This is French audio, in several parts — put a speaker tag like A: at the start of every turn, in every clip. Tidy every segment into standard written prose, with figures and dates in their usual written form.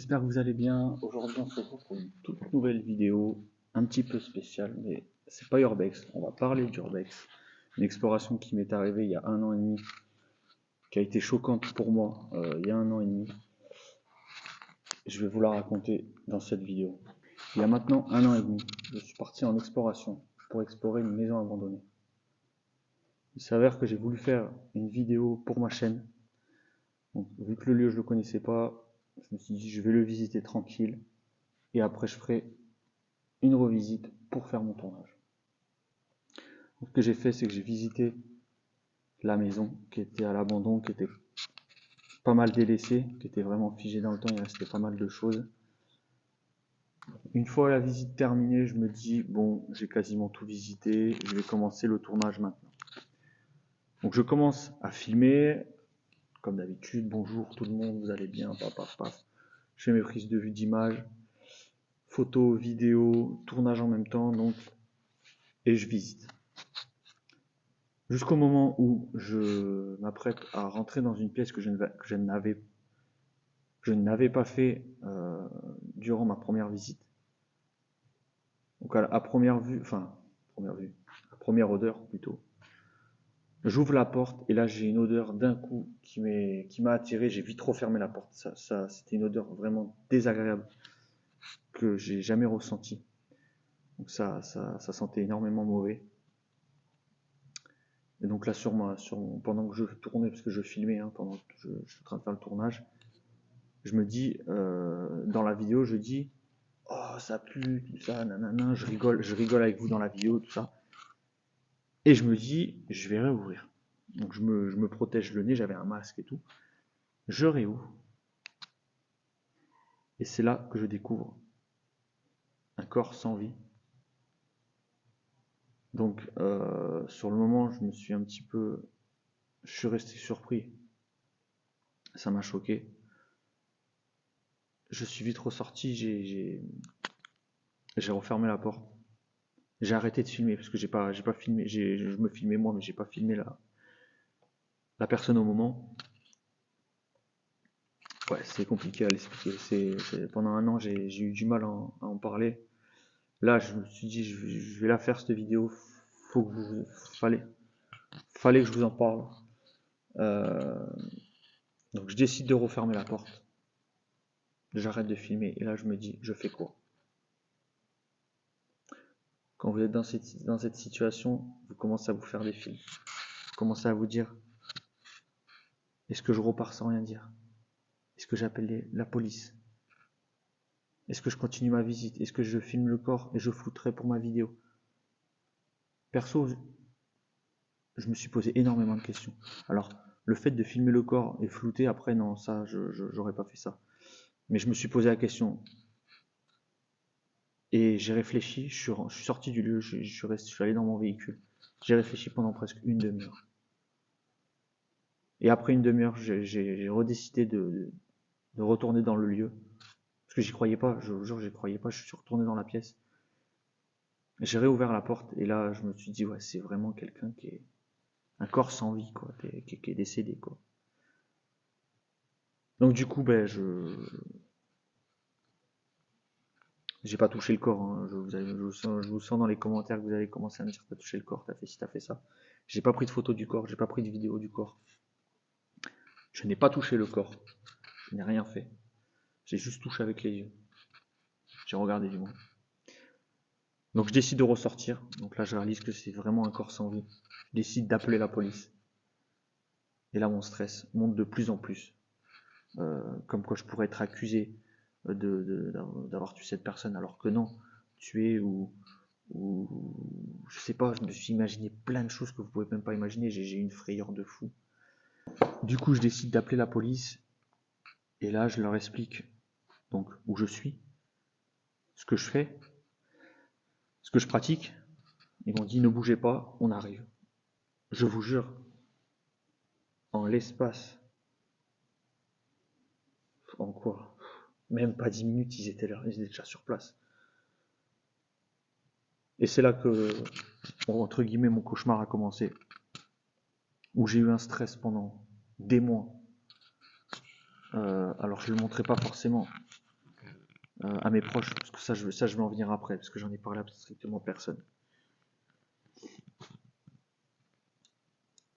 A: j'espère que vous allez bien. Aujourd'hui, on se retrouve pour une toute nouvelle vidéo, un petit peu spéciale, mais c'est pas Urbex. On va parler d'Urbex, une exploration qui m'est arrivée il y a 1 an et demi, qui a été choquante pour moi il y a 1 an et demi. Je vais vous la raconter dans cette vidéo. Il y a maintenant 1 an et demi, je suis parti en exploration pour explorer une maison abandonnée. Il s'avère que j'ai voulu faire une vidéo pour ma chaîne. Donc, vu que le lieu je le connaissais pas, je me suis dit je vais le visiter tranquille et après je ferai une revisite pour faire mon tournage. Donc, ce que j'ai fait, c'est que j'ai visité la maison qui était à l'abandon, qui était pas mal délaissée, qui était vraiment figée dans le temps, il restait pas mal de choses. Une fois la visite terminée, je me dis bon, j'ai quasiment tout visité, je vais commencer le tournage maintenant. Donc je commence à filmer, comme d'habitude, bonjour tout le monde, vous allez bien, paf. Je fais mes prises de vue d'image, photos, vidéos, tournage en même temps, donc, et je visite. Jusqu'au moment où je m'apprête à rentrer dans une pièce que je n'avais pas fait durant ma première visite. Donc à première vue, à première odeur plutôt. J'ouvre la porte et là j'ai une odeur d'un coup qui m'a attiré. J'ai vite refermé la porte. C'était une odeur vraiment désagréable que j'ai jamais ressentie. Donc ça sentait énormément mauvais. Et donc là pendant que je tournais, parce que je filmais, pendant que je suis en train de faire le tournage, je me dis, dans la vidéo, je dis, oh ça pue, tout ça, nanana, je rigole avec vous dans la vidéo, tout ça. Et je me dis, je vais réouvrir. Donc je me protège le nez, j'avais un masque et tout. Je réouvre. Et c'est là que je découvre un corps sans vie. Donc sur le moment, je suis resté surpris. Ça m'a choqué. Je suis vite ressorti, j'ai refermé la porte. J'ai arrêté de filmer parce que j'ai pas filmé, je me filmais moi, mais j'ai pas filmé la personne au moment. Ouais, c'est compliqué à l'expliquer. Pendant 1 an, j'ai eu du mal à en parler. Là, je me suis dit, je vais la faire cette vidéo. Fallait que je vous en parle. Donc, je décide de refermer la porte. J'arrête de filmer. Et là, je me dis, je fais quoi? Quand vous êtes dans cette situation, vous commencez à vous faire des films. Vous commencez à vous dire, est-ce que je repars sans rien dire? Est-ce que j'appelle la police? Est-ce que je continue ma visite? Est-ce que je filme le corps et je flouterai pour ma vidéo? Perso, je me suis posé énormément de questions. Alors, le fait de filmer le corps et flouter, après, non, ça, j'aurais pas fait ça. Mais je me suis posé la question. Et j'ai réfléchi, je suis sorti du lieu, je suis allé dans mon véhicule. J'ai réfléchi pendant presque une demi-heure. Et après une demi-heure, j'ai redécidé de retourner dans le lieu. Parce que j'y croyais pas, je vous jure, j'y croyais pas, je suis retourné dans la pièce. J'ai réouvert la porte et là, je me suis dit, ouais, c'est vraiment quelqu'un qui est un corps sans vie, quoi, qui est décédé, quoi. Donc du coup, j'ai pas touché le corps, hein. Je vous sens dans les commentaires que vous allez commencer à me dire t'as touché le corps, t'as fait ci, t'as fait ça. J'ai pas pris de photo du corps, j'ai pas pris de vidéo du corps. Je n'ai pas touché le corps. Je n'ai rien fait. J'ai juste touché avec les yeux. J'ai regardé du moins. Donc je décide de ressortir. Donc là je réalise que c'est vraiment un corps sans vie. Je décide d'appeler la police. Et là mon stress monte de plus en plus. Comme quoi je pourrais être accusé d'avoir tué cette personne alors que non. Tuer ou je sais pas, je me suis imaginé plein de choses que vous pouvez même pas imaginer. J'ai une frayeur de fou. Du coup je décide d'appeler la police. Et là je leur explique donc où je suis, ce que je fais, ce que je pratique. Ils m'ont dit ne bougez pas, on arrive. Je vous jure, en l'espace, en quoi? Même pas 10 minutes, ils étaient là, ils étaient déjà sur place. Et c'est là que, entre guillemets, mon cauchemar a commencé. Où j'ai eu un stress pendant des mois. Alors je ne le montrais pas forcément. à mes proches, parce que ça je vais en venir après, parce que j'en ai parlé à strictement personne.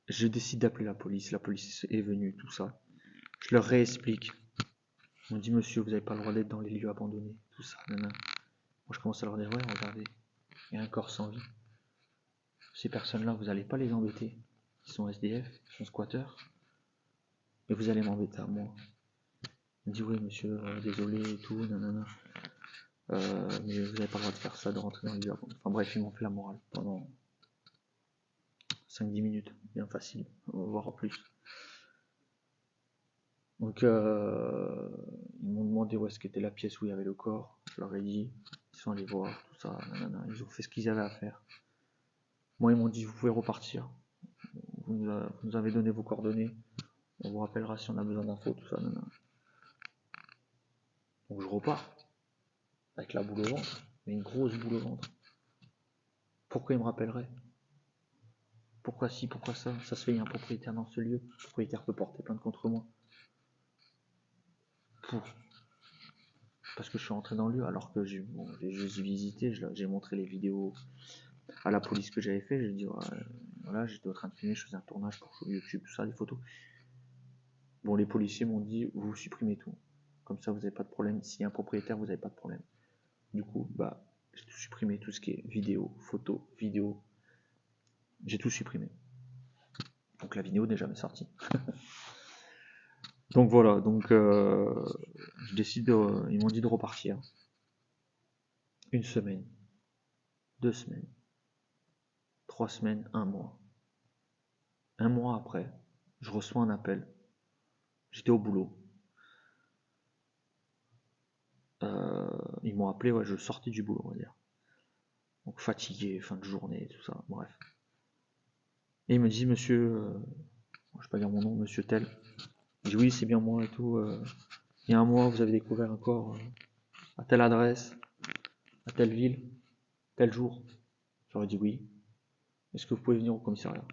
A: Je décide d'appeler la police est venue, tout ça. Je leur réexplique. On me dit, monsieur, vous n'avez pas le droit d'être dans les lieux abandonnés, tout ça. Moi, je commence à leur dire, ouais, regardez, il y a un corps sans vie. Ces personnes-là, vous n'allez pas les embêter. Ils sont SDF, ils sont squatteurs. Et vous allez m'embêter à moi. Il me dit, oui, monsieur, désolé et tout, nanana. Mais vous n'avez pas le droit de faire ça, de rentrer dans les lieux abandonnés. Enfin bref, ils m'ont fait la morale pendant 5-10 minutes, bien facile, voire plus. Donc, ils m'ont demandé où est-ce qu'était la pièce où il y avait le corps. Je leur ai dit, ils sont allés voir, tout ça, nanana. Ils ont fait ce qu'ils avaient à faire. Moi, ils m'ont dit, vous pouvez repartir. Vous nous avez donné vos coordonnées. On vous rappellera si on a besoin d'infos, tout ça, nanana. Donc, je repars. Avec la boule au ventre. Mais une grosse boule au ventre. Pourquoi ils me rappelleraient? Pourquoi si, pourquoi ça? Ça se fait, il y a un propriétaire dans ce lieu. Le propriétaire peut porter plainte contre moi. Parce que je suis rentré dans le lieu, alors que j'ai juste visité, j'ai montré les vidéos à la police que j'avais fait. J'ai dit, voilà, j'étais en train de filmer, je faisais un tournage pour YouTube, tout ça, des photos. Bon, les policiers m'ont dit, vous supprimez tout. Comme ça, vous n'avez pas de problème. S'il y a un propriétaire, vous n'avez pas de problème. Du coup, j'ai tout supprimé, tout ce qui est vidéo, photo, vidéo. J'ai tout supprimé. Donc la vidéo n'est jamais sortie. Donc voilà, donc je décide, ils m'ont dit de repartir. 1 semaine, 2 semaines, 3 semaines, 1 mois. 1 mois après, je reçois un appel. J'étais au boulot. Ils m'ont appelé, ouais, je sortais du boulot, on va dire. Donc fatigué, fin de journée, tout ça, bref. Et il me dit, monsieur, je vais pas dire mon nom, monsieur tel. Je dis oui, c'est bien moi et tout. Il y a 1 mois, vous avez découvert un corps à telle adresse, à telle ville, tel jour. J'aurais dit oui. Est-ce que vous pouvez venir au commissariat?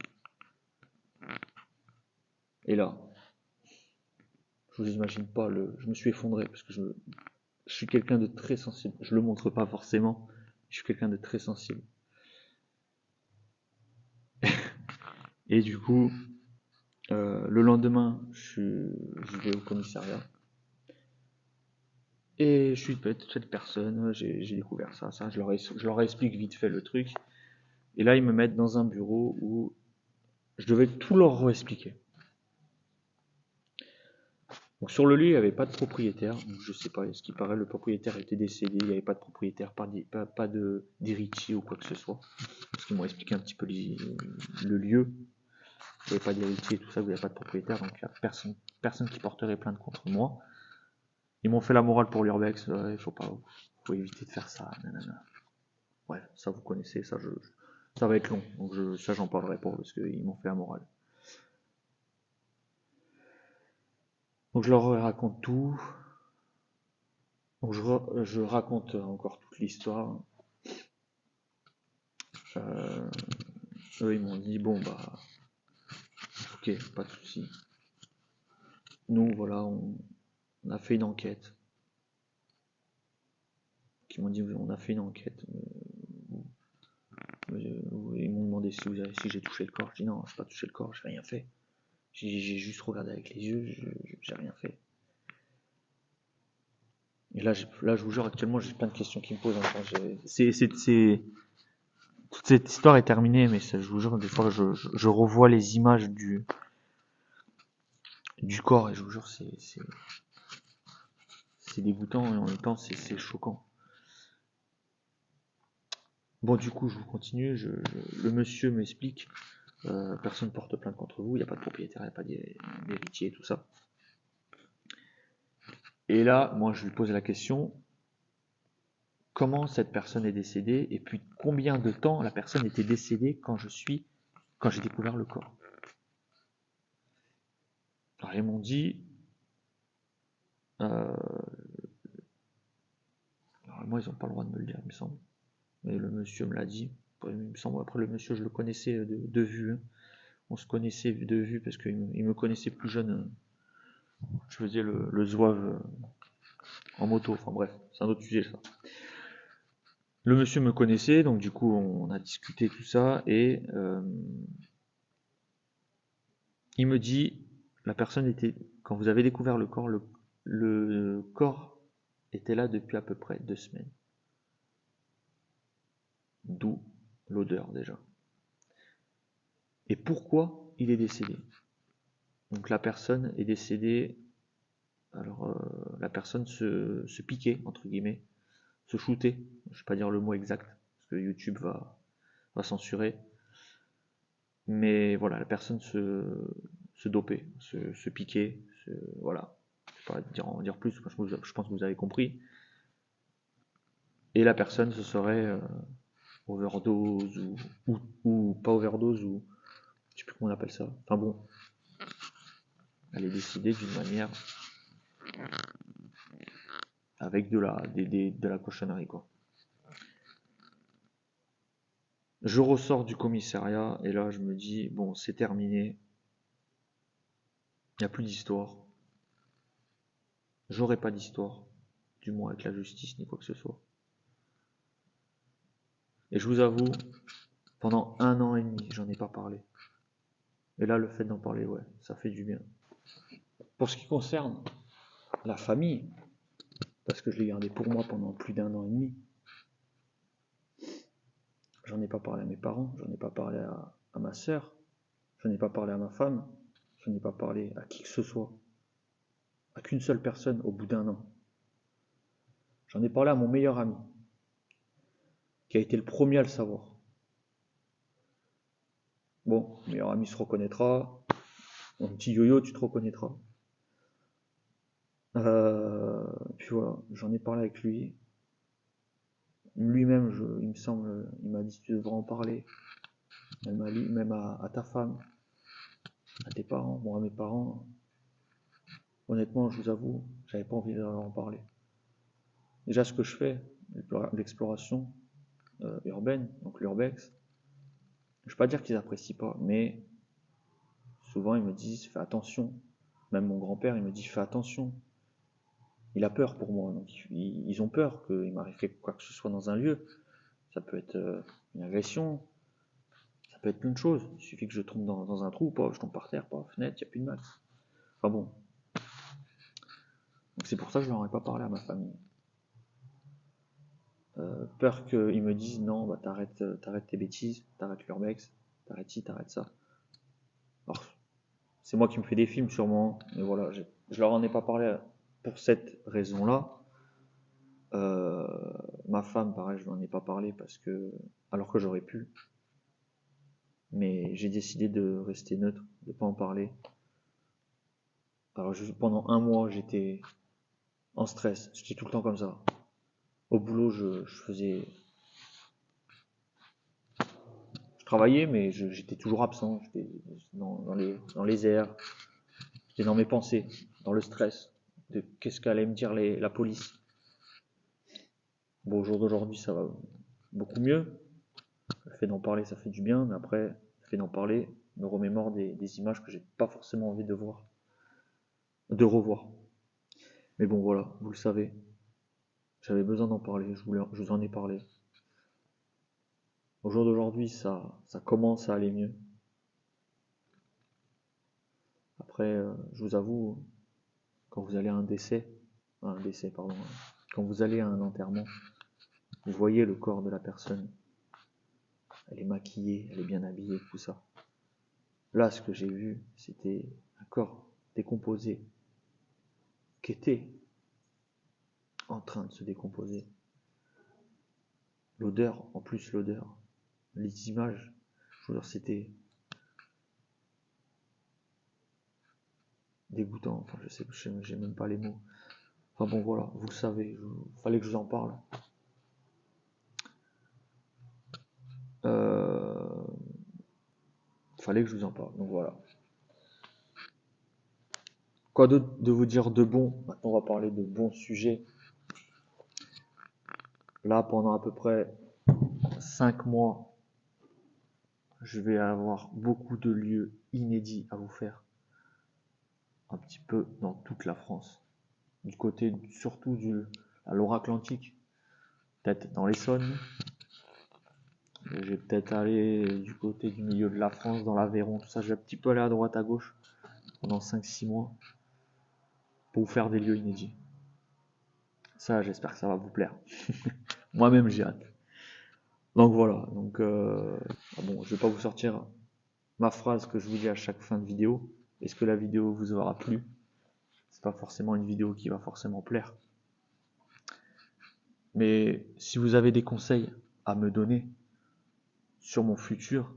A: Et là, je vous imagine pas, je me suis effondré parce que je suis quelqu'un de très sensible. Je le montre pas forcément. Je suis quelqu'un de très sensible. Et du coup, le lendemain, je vais au commissariat. Et je suis cette personne, j'ai découvert ça, je leur explique vite fait le truc. Et là, ils me mettent dans un bureau où je devais tout leur expliquer. Donc sur le lieu, il n'y avait pas de propriétaire. Donc je sais pas, ce qui paraît, le propriétaire était décédé, il n'y avait pas de propriétaire, pas d'héritier ou quoi que ce soit. Parce qu'ils m'ont expliqué un petit peu le lieu. Il n'y avait pas d'héritier, tout ça, il n'y avait pas de propriétaire, donc il n'y a personne qui porterait plainte contre moi. Ils m'ont fait la morale pour l'urbex, il faut éviter de faire ça, nanana. Ouais, ça vous connaissez, ça va être long, donc ça j'en parlerai pas parce qu'ils m'ont fait la morale. Donc je leur raconte tout. Donc je raconte encore toute l'histoire. Eux ils m'ont dit bon ok, pas de souci. Nous voilà, on a fait une enquête. Ils m'ont dit on a fait une enquête. Ils m'ont demandé si j'ai touché le corps. Je dis non, j'ai pas touché le corps, j'ai rien fait. J'ai juste regardé avec les yeux, j'ai rien fait. Et là, je vous jure, actuellement, j'ai plein de questions qui me posent. Toute cette histoire est terminée, mais je vous jure, des fois, je revois les images du corps et je vous jure, c'est dégoûtant et en même temps, c'est choquant. Bon, du coup, je vous continue. Le monsieur m'explique. Personne ne porte plainte contre vous, il n'y a pas de propriétaire, il n'y a pas d'héritier, tout ça. Et là, moi, je lui pose la question, comment cette personne est décédée et puis combien de temps la personne était décédée quand j'ai découvert le corps. Alors, ils m'ont dit, moi, ils n'ont pas le droit de me le dire, il me semble. Mais le monsieur me l'a dit. Il me semble, après, le monsieur, je le connaissais de vue. Hein. On se connaissait de vue parce qu'il me connaissait plus jeune. Je faisais le zouave en moto, enfin bref, c'est un autre sujet ça. Le monsieur me connaissait, donc du coup on a discuté tout ça, et il me dit, la personne était, quand vous avez découvert le corps était là depuis à peu près 2 semaines. D'où l'odeur déjà. Et pourquoi il est décédé? Donc la personne est décédée, alors la personne se piquait, entre guillemets, se shootait, je ne vais pas dire le mot exact, parce que YouTube va censurer, mais voilà, la personne se dopait, se piquait, voilà, je ne vais pas en dire plus, je pense que vous avez compris, et la personne se serait overdose, ou pas overdose, ou je sais plus comment on appelle ça, enfin bon, elle est décédée d'une manière avec de la cochonnerie, quoi. Je ressors du commissariat et là je me dis, bon, c'est terminé, il n'y a plus d'histoire, j'aurai pas d'histoire, du moins avec la justice ni quoi que ce soit. Et je vous avoue, pendant 1 an et demi, j'en ai pas parlé. Et là, le fait d'en parler, ouais, ça fait du bien. Pour ce qui concerne la famille, parce que je l'ai gardé pour moi pendant plus d'1 an et demi, j'en ai pas parlé à mes parents, j'en ai pas parlé à ma sœur, j'en ai pas parlé à ma femme, j'en ai pas parlé à qui que ce soit, à qu'une seule personne au bout d'1 an. J'en ai parlé à mon meilleur ami, qui a été le premier à le savoir. Bon, mon meilleur ami se reconnaîtra, mon petit yo-yo, tu te reconnaîtras. Puis voilà, j'en ai parlé avec lui. Lui-même, il me semble, il m'a dit tu devrais en parler. Même à ta femme, à tes parents, bon à mes parents. Honnêtement, je vous avoue, j'avais pas envie de leur en parler. Déjà ce que je fais, l'exploration urbaine, donc l'urbex, je vais pas dire qu'ils apprécient pas, mais souvent ils me disent fais attention. Même mon grand-père, il me dit fais attention. Il a peur pour moi, donc ils ont peur qu'il m'arrive quoi que ce soit dans un lieu. Ça peut être une agression, ça peut être plein de choses. Il suffit que je tombe dans un trou, je tombe par terre, fenêtre, il n'y a plus de mal. Enfin bon. Donc c'est pour ça que je leur ai pas parlé à ma famille. Peur qu'ils me disent non, bah t'arrêtes tes bêtises, t'arrêtes l'urbex, t'arrêtes ci, t'arrêtes ça. Alors, c'est moi qui me fais des films sûrement, mais voilà, je leur en ai pas parlé pour cette raison-là. Ma femme, pareil, je n'en ai pas parlé alors que j'aurais pu. Mais j'ai décidé de rester neutre, de pas en parler. Alors pendant 1 mois, j'étais en stress, j'étais tout le temps comme ça. Au boulot, je travaillais, mais j'étais toujours absent. J'étais dans les airs, j'étais dans mes pensées, dans le stress de qu'est-ce qu'allait me dire la police. Bon, au jour d'aujourd'hui, ça va beaucoup mieux. Le fait d'en parler, ça fait du bien, mais après, le fait d'en parler me remémore des images que j'ai pas forcément envie de revoir. Mais bon, voilà, vous le savez. J'avais besoin d'en parler, je vous en ai parlé. Au jour d'aujourd'hui, ça commence à aller mieux. Après, je vous avoue, quand vous allez à quand vous allez à un enterrement, vous voyez le corps de la personne. Elle est maquillée, elle est bien habillée, tout ça. Là, ce que j'ai vu, c'était un corps décomposé, qui était en train de se décomposer. L'odeur, en plus l'odeur, les images, je veux dire, c'était dégoûtant. Enfin, j'ai même pas les mots. Enfin bon, voilà, vous le savez, fallait que je vous en parle. Fallait que je vous en parle, donc voilà. Quoi d'autre de vous dire de bon? Maintenant, on va parler de bons sujets. Là, pendant à peu près 5 mois, je vais avoir beaucoup de lieux inédits à vous faire. Un petit peu dans toute la France. du côté surtout à Loire-Atlantique, peut-être dans l'Essonne. Je vais peut-être aller du côté du milieu de la France, dans l'Aveyron, tout ça. Je vais un petit peu aller à droite à gauche pendant 5-6 mois pour vous faire des lieux inédits. Ça, j'espère que ça va vous plaire. Moi-même, j'ai hâte. Donc voilà. Donc, bon, je vais pas vous sortir ma phrase que je vous dis à chaque fin de vidéo. Est-ce que la vidéo vous aura plu? C'est pas forcément une vidéo qui va forcément plaire. Mais si vous avez des conseils à me donner sur mon futur,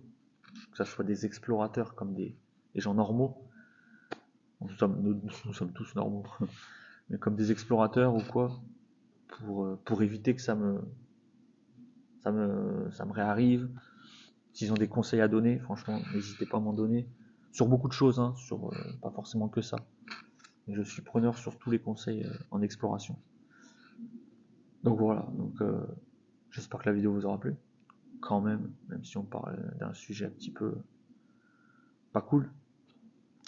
A: que ce soit des explorateurs comme des gens normaux, nous sommes tous normaux, mais comme des explorateurs ou quoi, pour éviter que ça me réarrive. S'ils ont des conseils à donner, franchement, n'hésitez pas à m'en donner. Sur beaucoup de choses, hein, pas forcément que ça. Mais je suis preneur sur tous les conseils en exploration. Donc voilà, j'espère que la vidéo vous aura plu. Quand même si on parle d'un sujet un petit peu pas cool.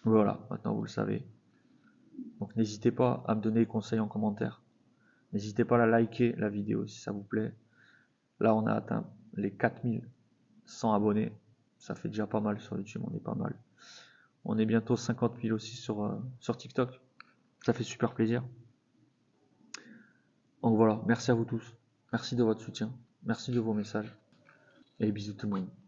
A: Voilà, maintenant vous le savez. Donc n'hésitez pas à me donner des conseils en commentaire. N'hésitez pas à liker la vidéo si ça vous plaît. Là, on a atteint les 4100 abonnés. Ça fait déjà pas mal sur YouTube, on est pas mal. On est bientôt 50 000 aussi sur TikTok. Ça fait super plaisir. Donc voilà, merci à vous tous. Merci de votre soutien. Merci de vos messages. Et bisous tout le monde.